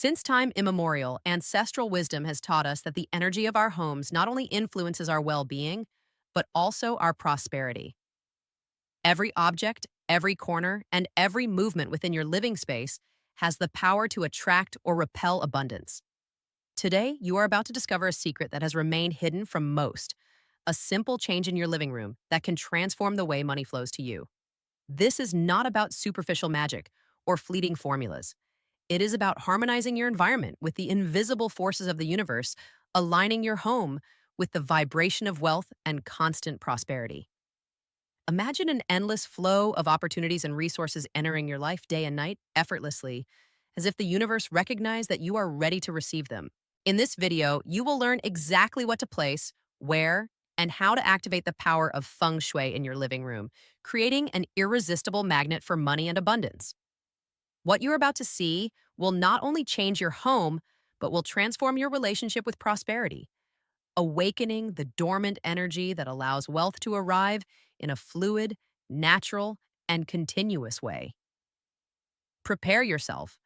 Since time immemorial, ancestral wisdom has taught us that the energy of our homes not only influences our well being, but also our prosperity. Every object, every corner, and every movement within your living space has the power to attract or repel abundance. Today, you are about to discover a secret that has remained hidden from most, a simple change in your living room that can transform the way money flows to you. This is not about superficial magic or fleeting formulas. It is about harmonizing your environment with the invisible forces of the universe, aligning your home with the vibration of wealth and constant prosperity. Imagine an endless flow of opportunities and resources entering your life day and night effortlessly, as if the universe recognized that you are ready to receive them. In this video, you will learn exactly what to place, where, and how to activate the power of Feng Shui in your living room, creating an irresistible magnet for money and abundance. What you're about to see will not only change your home, but will transform your relationship with prosperity, awakening the dormant energy that allows wealth to arrive in a fluid, natural, and continuous way. Prepare yourself,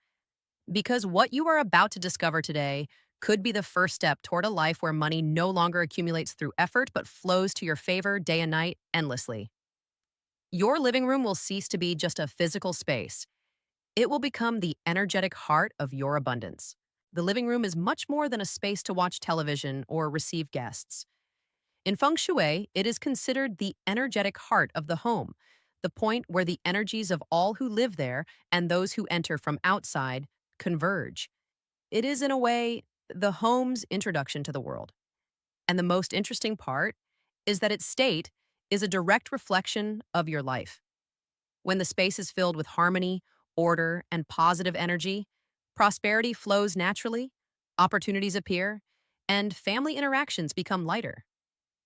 because what you are about to discover today could be the first step toward a life where money no longer accumulates through effort but flows to your favor day and night endlessly. Your living room will cease to be just a physical space. It will become the energetic heart of your abundance. The living room is much more than a space to watch television or receive guests. In Feng Shui, it is considered the energetic heart of the home, the point where the energies of all who live there and those who enter from outside converge. It is, in a way, the home's introduction to the world. And the most interesting part is that its state is a direct reflection of your life. When the space is filled with harmony, order, and positive energy, prosperity flows naturally, opportunities appear, and family interactions become lighter.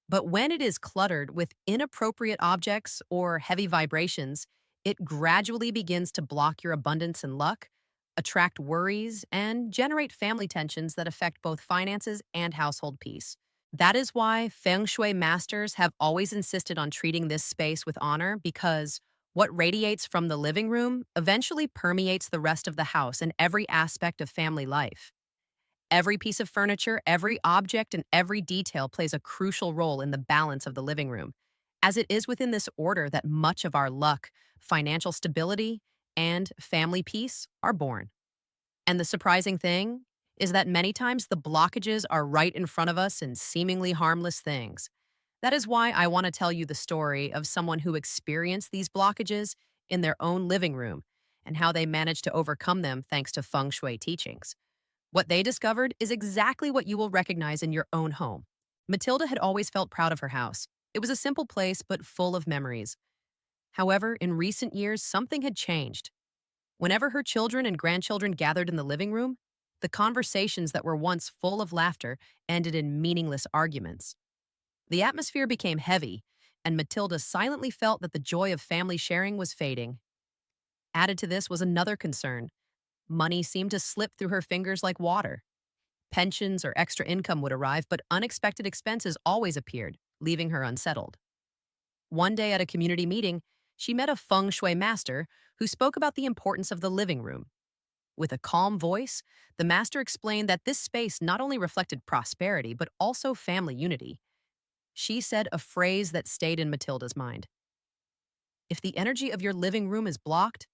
But when it is cluttered with inappropriate objects or heavy vibrations, it gradually begins to block your abundance and luck, attract worries, and generate family tensions that affect both finances and household peace. That is why Feng Shui masters have always insisted on treating this space with honor, because what radiates from the living room eventually permeates the rest of the house and every aspect of family life. Every piece of furniture, every object, and every detail plays a crucial role in the balance of the living room, as it is within this order that much of our luck, financial stability, and family peace are born. And the surprising thing is that many times the blockages are right in front of us in seemingly harmless things. That is why I want to tell you the story of someone who experienced these blockages in their own living room and how they managed to overcome them thanks to Feng Shui teachings. What they discovered is exactly what you will recognize in your own home. Matilda had always felt proud of her house. It was a simple place, but full of memories. However, in recent years, something had changed. Whenever her children and grandchildren gathered in the living room, the conversations that were once full of laughter ended in meaningless arguments. The atmosphere became heavy, and Matilda silently felt that the joy of family sharing was fading. Added to this was another concern. Money seemed to slip through her fingers like water. Pensions or extra income would arrive, but unexpected expenses always appeared, leaving her unsettled. One day at a community meeting, she met a feng shui master who spoke about the importance of the living room. With a calm voice, the master explained that this space not only reflected prosperity, but also family unity. She said a phrase that stayed in Matilda's mind. If the energy of your living room is blocked,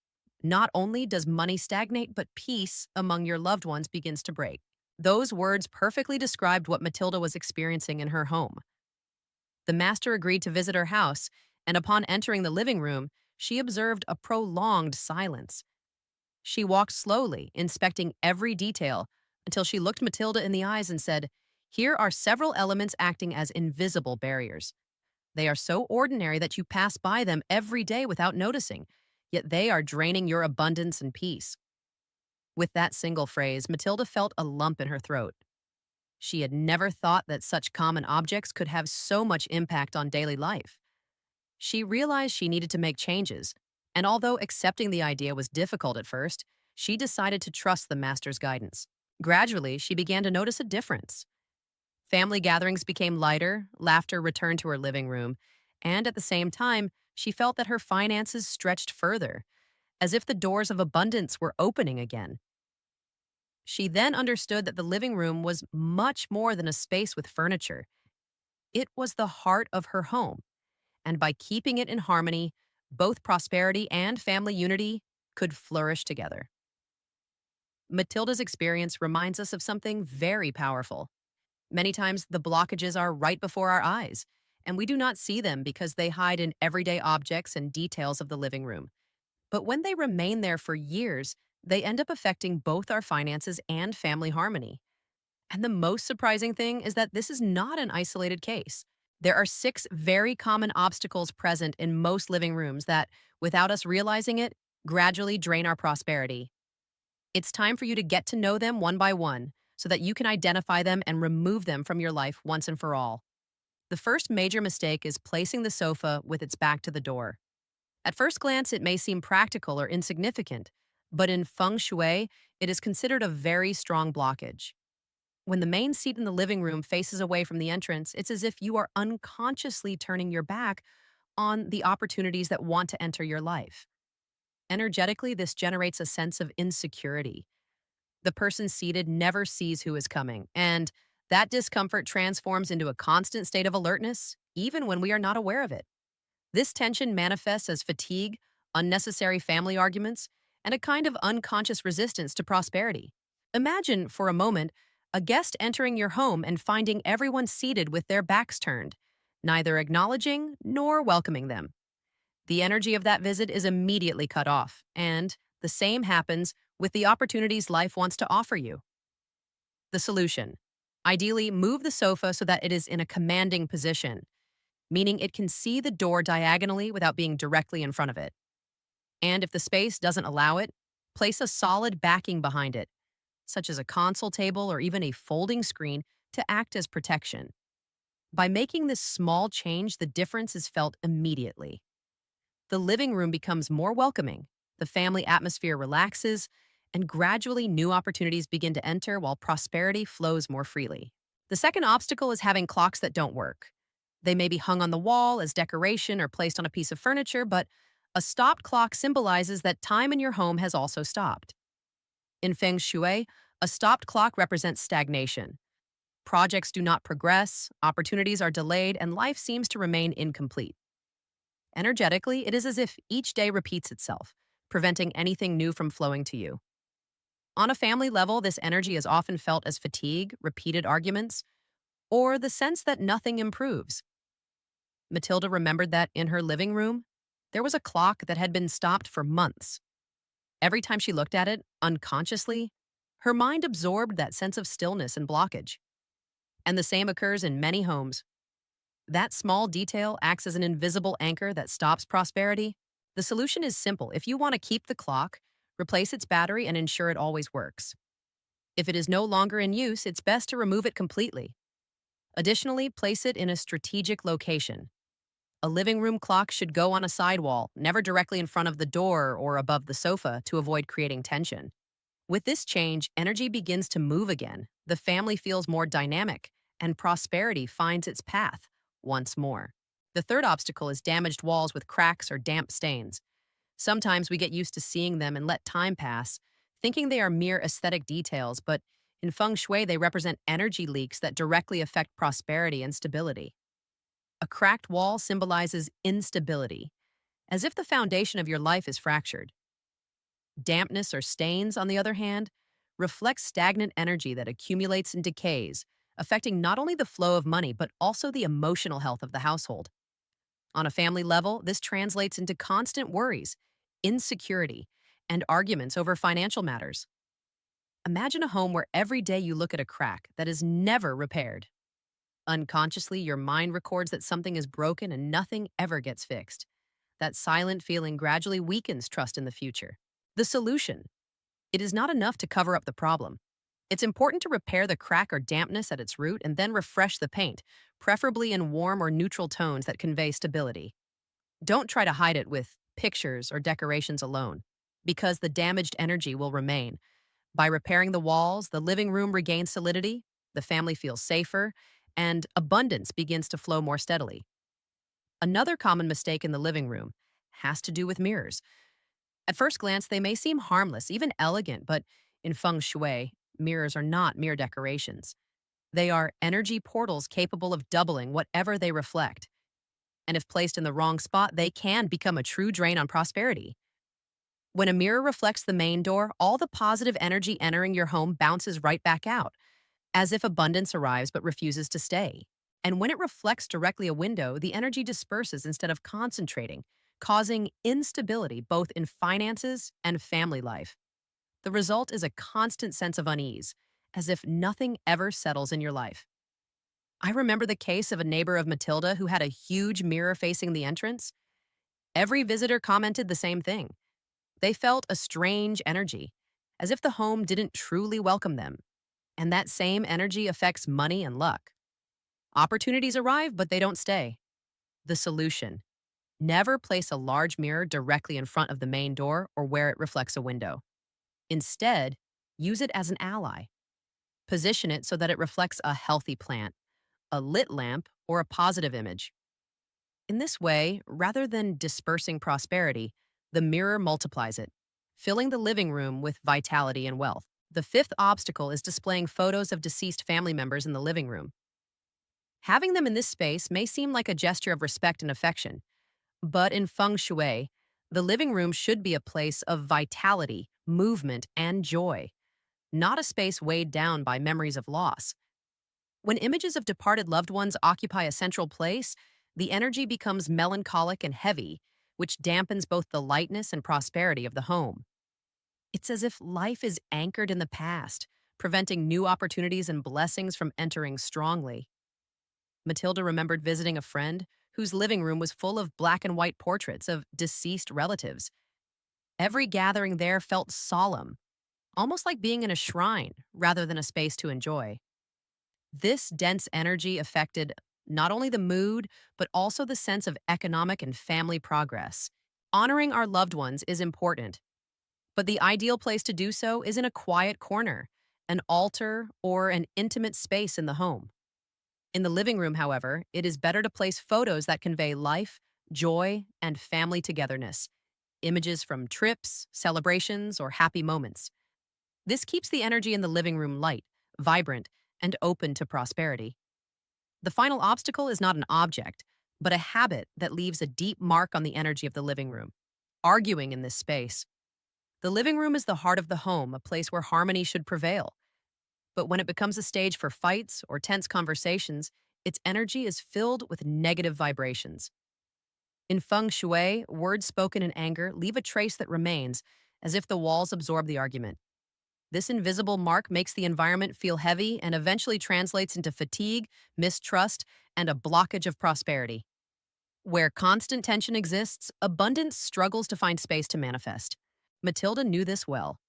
not only does money stagnate, but peace among your loved ones begins to break. Those words perfectly described what Matilda was experiencing in her home. The master agreed to visit her house, and upon entering the living room, she observed a prolonged silence. She walked slowly, inspecting every detail, until she looked Matilda in the eyes and said, "Here are several elements acting as invisible barriers. They are so ordinary that you pass by them every day without noticing, yet they are draining your abundance and peace." With that single phrase, Matilda felt a lump in her throat. She had never thought that such common objects could have so much impact on daily life. She realized she needed to make changes, and although accepting the idea was difficult at first, she decided to trust the master's guidance. Gradually, she began to notice a difference. Family gatherings became lighter, laughter returned to her living room, and at the same time, she felt that her finances stretched further, as if the doors of abundance were opening again. She then understood that the living room was much more than a space with furniture. It was the heart of her home, and by keeping it in harmony, both prosperity and family unity could flourish together. Matilda's experience reminds us of something very powerful. Many times, the blockages are right before our eyes, and we do not see them because they hide in everyday objects and details of the living room. But when they remain there for years, they end up affecting both our finances and family harmony. And the most surprising thing is that this is not an isolated case. There are six very common obstacles present in most living rooms that, without us realizing it, gradually drain our prosperity. It's time for you to get to know them one by one so that you can identify them and remove them from your life once and for all. The first major mistake is placing the sofa with its back to the door. At first glance, it may seem practical or insignificant, but in Feng Shui, it is considered a very strong blockage. When the main seat in the living room faces away from the entrance, it's as if you are unconsciously turning your back on the opportunities that want to enter your life. Energetically, this generates a sense of insecurity. The person seated never sees who is coming, and that discomfort transforms into a constant state of alertness, even when we are not aware of it. This tension manifests as fatigue, unnecessary family arguments, and a kind of unconscious resistance to prosperity. Imagine, for a moment, a guest entering your home and finding everyone seated with their backs turned, neither acknowledging nor welcoming them. The energy of that visit is immediately cut off, and the same happens with the opportunities life wants to offer you. The solution: ideally, move the sofa so that it is in a commanding position, meaning it can see the door diagonally without being directly in front of it. And if the space doesn't allow it, place a solid backing behind it, such as a console table or even a folding screen, to act as protection. By making this small change, the difference is felt immediately. The living room becomes more welcoming, the family atmosphere relaxes, and gradually new opportunities begin to enter while prosperity flows more freely. The second obstacle is having clocks that don't work. They may be hung on the wall as decoration or placed on a piece of furniture, but a stopped clock symbolizes that time in your home has also stopped. In Feng Shui, a stopped clock represents stagnation. Projects do not progress, opportunities are delayed, and life seems to remain incomplete. Energetically, it is as if each day repeats itself, preventing anything new from flowing to you. On a family level, this energy is often felt as fatigue, repeated arguments, or the sense that nothing improves. Matilda remembered that in her living room, there was a clock that had been stopped for months. Every time she looked at it, unconsciously, her mind absorbed that sense of stillness and blockage. And the same occurs in many homes. That small detail acts as an invisible anchor that stops prosperity. The solution is simple. If you want to keep the clock, replace its battery and ensure it always works. If it is no longer in use, it's best to remove it completely. Additionally, place it in a strategic location. A living room clock should go on a sidewall, never directly in front of the door or above the sofa to avoid creating tension. With this change, energy begins to move again, the family feels more dynamic, and prosperity finds its path once more. The third obstacle is damaged walls with cracks or damp stains. Sometimes we get used to seeing them and let time pass, thinking they are mere aesthetic details, but in Feng Shui, they represent energy leaks that directly affect prosperity and stability. A cracked wall symbolizes instability, as if the foundation of your life is fractured. Dampness or stains, on the other hand, reflect stagnant energy that accumulates and decays, affecting not only the flow of money but also the emotional health of the household. On a family level, this translates into constant worries, insecurity, and arguments over financial matters. Imagine a home where every day you look at a crack that is never repaired. Unconsciously, your mind records that something is broken and nothing ever gets fixed. That silent feeling gradually weakens trust in the future. The solution: it is not enough to cover up the problem. It's important to repair the crack or dampness at its root and then refresh the paint, preferably in warm or neutral tones that convey stability. Don't try to hide it with pictures or decorations alone, because the damaged energy will remain. By repairing the walls, the living room regains solidity, the family feels safer, and abundance begins to flow more steadily. Another common mistake in the living room has to do with mirrors. At first glance, they may seem harmless, even elegant, but in Feng Shui, Mirrors are not mere decorations. They are energy portals capable of doubling whatever they reflect. And if placed in the wrong spot, they can become a true drain on prosperity. When a mirror reflects the main door, all the positive energy entering your home bounces right back out, as if abundance arrives but refuses to stay. And when it reflects directly a window, the energy disperses instead of concentrating, causing instability both in finances and family life. The result is a constant sense of unease, as if nothing ever settles in your life. I remember the case of a neighbor of Matilda who had a huge mirror facing the entrance. Every visitor commented the same thing. They felt a strange energy, as if the home didn't truly welcome them. And that same energy affects money and luck. Opportunities arrive, but they don't stay. The solution: never place a large mirror directly in front of the main door or where it reflects a window. Instead, use it as an ally. Position it so that it reflects a healthy plant, a lit lamp, or a positive image. In this way, rather than dispersing prosperity, the mirror multiplies it, filling the living room with vitality and wealth. The fifth obstacle is displaying photos of deceased family members in the living room. Having them in this space may seem like a gesture of respect and affection, but in Feng Shui, the living room should be a place of vitality, movement, and joy, not a space weighed down by memories of loss. When images of departed loved ones occupy a central place, the energy becomes melancholic and heavy, which dampens both the lightness and prosperity of the home. It's as if life is anchored in the past, preventing new opportunities and blessings from entering strongly. Matilda remembered visiting a friend whose living room was full of black and white portraits of deceased relatives. Every gathering there felt solemn, almost like being in a shrine rather than a space to enjoy. This dense energy affected not only the mood, but also the sense of economic and family progress. Honoring our loved ones is important, but the ideal place to do so is in a quiet corner, an altar, or an intimate space in the home. In the living room, however, it is better to place photos that convey life, joy, and family togetherness, images from trips, celebrations, or happy moments. This keeps the energy in the living room light, vibrant, and open to prosperity. The final obstacle is not an object, but a habit that leaves a deep mark on the energy of the living room: arguing in this space. The living room is the heart of the home, a place where harmony should prevail. But when it becomes a stage for fights or tense conversations, its energy is filled with negative vibrations. In Feng Shui, words spoken in anger leave a trace that remains, as if the walls absorb the argument. This invisible mark makes the environment feel heavy and eventually translates into fatigue, mistrust, and a blockage of prosperity. Where constant tension exists, abundance struggles to find space to manifest. Matilda knew this well.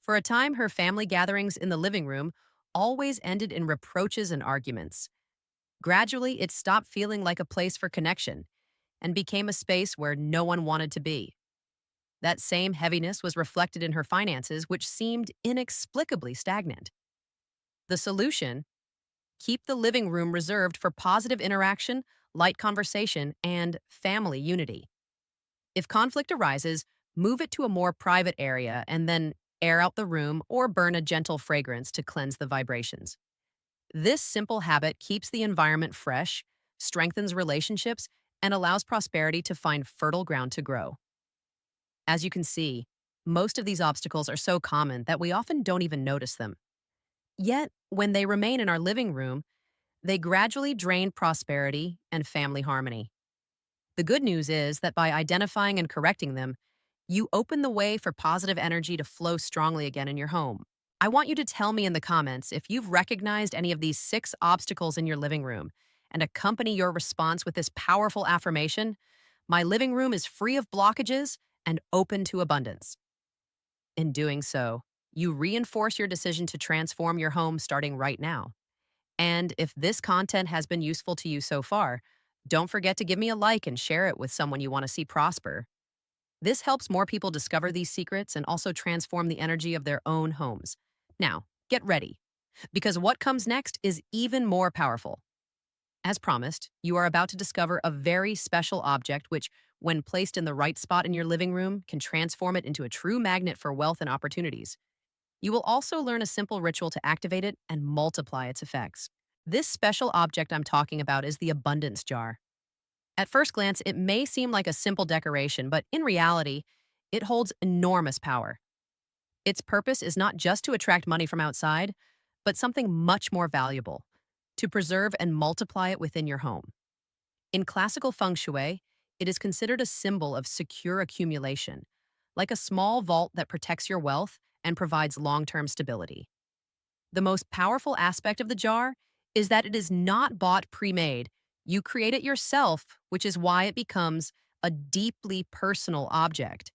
For a time, her family gatherings in the living room always ended in reproaches and arguments. Gradually, it stopped feeling like a place for connection and became a space where no one wanted to be. That same heaviness was reflected in her finances, which seemed inexplicably stagnant. The solution: keep the living room reserved for positive interaction, light conversation, and family unity. If conflict arises, move it to a more private area and then air out the room or burn a gentle fragrance to cleanse the vibrations. This simple habit keeps the environment fresh, strengthens relationships, and allows prosperity to find fertile ground to grow. As you can see, most of these obstacles are so common that we often don't even notice them. Yet, when they remain in our living room, they gradually drain prosperity and family harmony. The good news is that by identifying and correcting them, you open the way for positive energy to flow strongly again in your home. I want you to tell me in the comments if you've recognized any of these 6 obstacles in your living room, and accompany your response with this powerful affirmation: my living room is free of blockages and open to abundance. In doing so, you reinforce your decision to transform your home starting right now. And if this content has been useful to you so far, don't forget to give me a like and share it with someone you want to see prosper. This helps more people discover these secrets and also transform the energy of their own homes. Now, get ready, because what comes next is even more powerful. As promised, you are about to discover a very special object which, when placed in the right spot in your living room, can transform it into a true magnet for wealth and opportunities. You will also learn a simple ritual to activate it and multiply its effects. This special object I'm talking about is the abundance jar. At first glance, it may seem like a simple decoration, but in reality, it holds enormous power. Its purpose is not just to attract money from outside, but something much more valuable, to preserve and multiply it within your home. In classical Feng Shui, it is considered a symbol of secure accumulation, like a small vault that protects your wealth and provides long-term stability. The most powerful aspect of the jar is that it is not bought pre-made. You create it yourself, which is why it becomes a deeply personal object.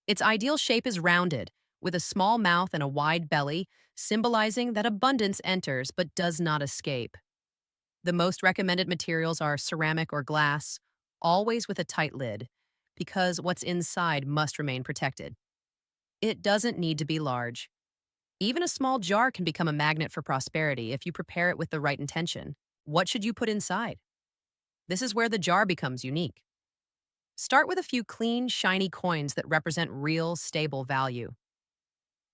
Its ideal shape is rounded, with a small mouth and a wide belly, symbolizing that abundance enters but does not escape. The most recommended materials are ceramic or glass, always with a tight lid, because what's inside must remain protected. It doesn't need to be large. Even a small jar can become a magnet for prosperity if you prepare it with the right intention. What should you put inside? This is where the jar becomes unique. Start with a few clean, shiny coins that represent real, stable value.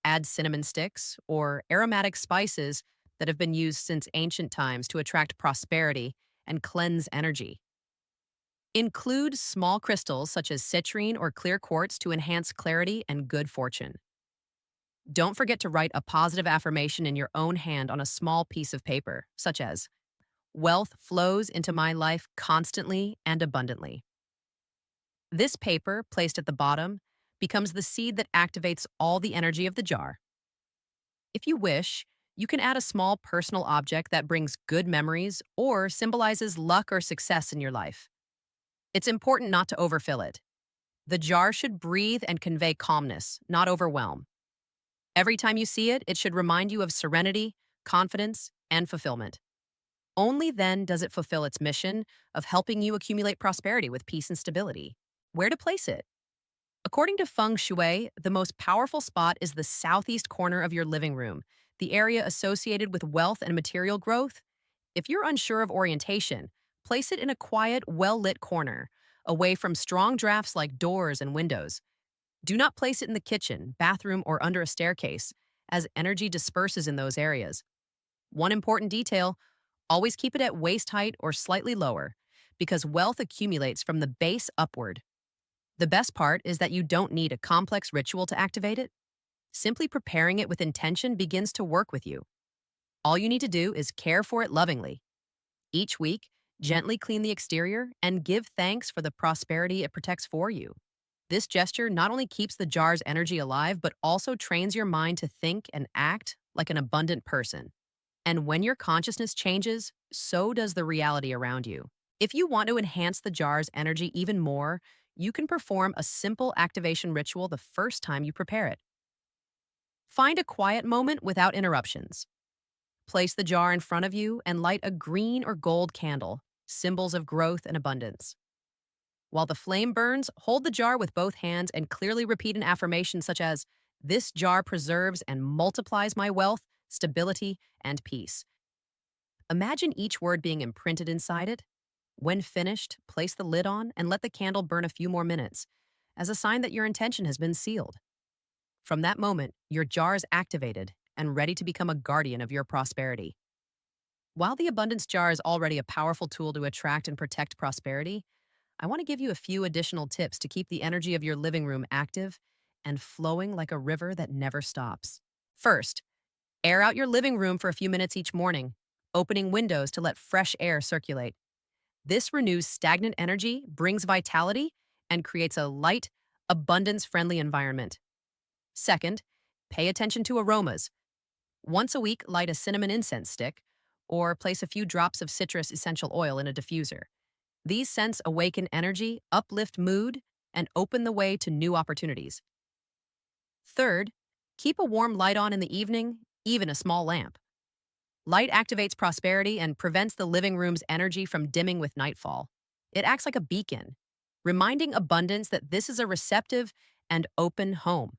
Add cinnamon sticks or aromatic spices that have been used since ancient times to attract prosperity and cleanse energy. Include small crystals such as citrine or clear quartz to enhance clarity and good fortune. Don't forget to write a positive affirmation in your own hand on a small piece of paper, such as, "Wealth flows into my life constantly and abundantly." This paper, placed at the bottom, becomes the seed that activates all the energy of the jar. If you wish, you can add a small personal object that brings good memories or symbolizes luck or success in your life. It's important not to overfill it. The jar should breathe and convey calmness, not overwhelm. Every time you see it, it should remind you of serenity, confidence, and fulfillment. Only then does it fulfill its mission of helping you accumulate prosperity with peace and stability. Where to place it? According to Feng Shui, the most powerful spot is the southeast corner of your living room, the area associated with wealth and material growth. If you're unsure of orientation, place it in a quiet, well-lit corner, away from strong drafts like doors and windows. Do not place it in the kitchen, bathroom, or under a staircase, as energy disperses in those areas. One important detail: always keep it at waist height or slightly lower, because wealth accumulates from the base upward. The best part is that you don't need a complex ritual to activate it. Simply preparing it with intention begins to work with you. All you need to do is care for it lovingly. Each week, gently clean the exterior and give thanks for the prosperity it protects for you. This gesture not only keeps the jar's energy alive, but also trains your mind to think and act like an abundant person. And when your consciousness changes, so does the reality around you. If you want to enhance the jar's energy even more, you can perform a simple activation ritual the first time you prepare it. Find a quiet moment without interruptions. Place the jar in front of you and light a green or gold candle, symbols of growth and abundance. While the flame burns, hold the jar with both hands and clearly repeat an affirmation such as, "This jar preserves and multiplies my wealth, stability, and peace." Imagine each word being imprinted inside it. When finished, place the lid on and let the candle burn a few more minutes, as a sign that your intention has been sealed. From that moment, your jar is activated and ready to become a guardian of your prosperity. While the abundance jar is already a powerful tool to attract and protect prosperity, I want to give you a few additional tips to keep the energy of your living room active and flowing like a river that never stops. First, air out your living room for a few minutes each morning, opening windows to let fresh air circulate. This renews stagnant energy, brings vitality, and creates a light, abundance-friendly environment. Second, pay attention to aromas. Once a week, light a cinnamon incense stick or place a few drops of citrus essential oil in a diffuser. These scents awaken energy, uplift mood, and open the way to new opportunities. Third, keep a warm light on in the evening, even a small lamp. Light activates prosperity and prevents the living room's energy from dimming with nightfall. It acts like a beacon, reminding abundance that this is a receptive and open home.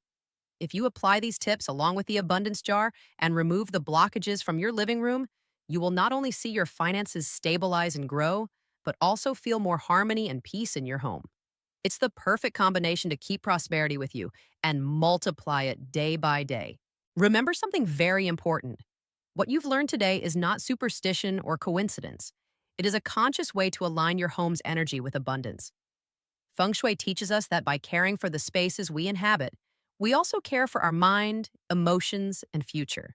If you apply these tips along with the abundance jar and remove the blockages from your living room, you will not only see your finances stabilize and grow, but also feel more harmony and peace in your home. It's the perfect combination to keep prosperity with you and multiply it day by day. Remember something very important. What you've learned today is not superstition or coincidence. It is a conscious way to align your home's energy with abundance. Feng Shui teaches us that by caring for the spaces we inhabit, we also care for our mind, emotions, and future.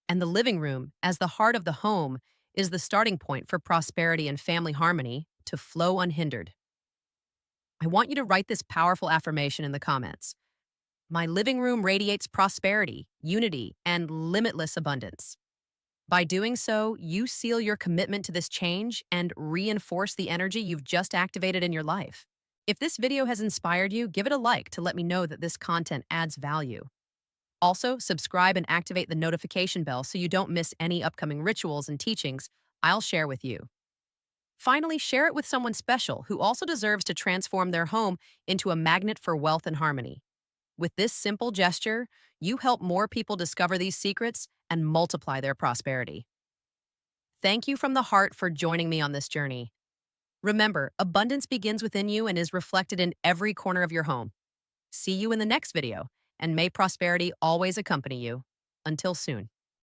And the living room, as the heart of the home, is the starting point for prosperity and family harmony to flow unhindered. I want you to write this powerful affirmation in the comments. My living room radiates prosperity, unity, and limitless abundance. By doing so, you seal your commitment to this change and reinforce the energy you've just activated in your life. If this video has inspired you, give it a like to let me know that this content adds value. Also, subscribe and activate the notification bell so you don't miss any upcoming rituals and teachings I'll share with you. Finally, share it with someone special who also deserves to transform their home into a magnet for wealth and harmony. With this simple gesture, you help more people discover these secrets and multiply their prosperity. Thank you from the heart for joining me on this journey. Remember, abundance begins within you and is reflected in every corner of your home. See you in the next video, and may prosperity always accompany you. Until soon.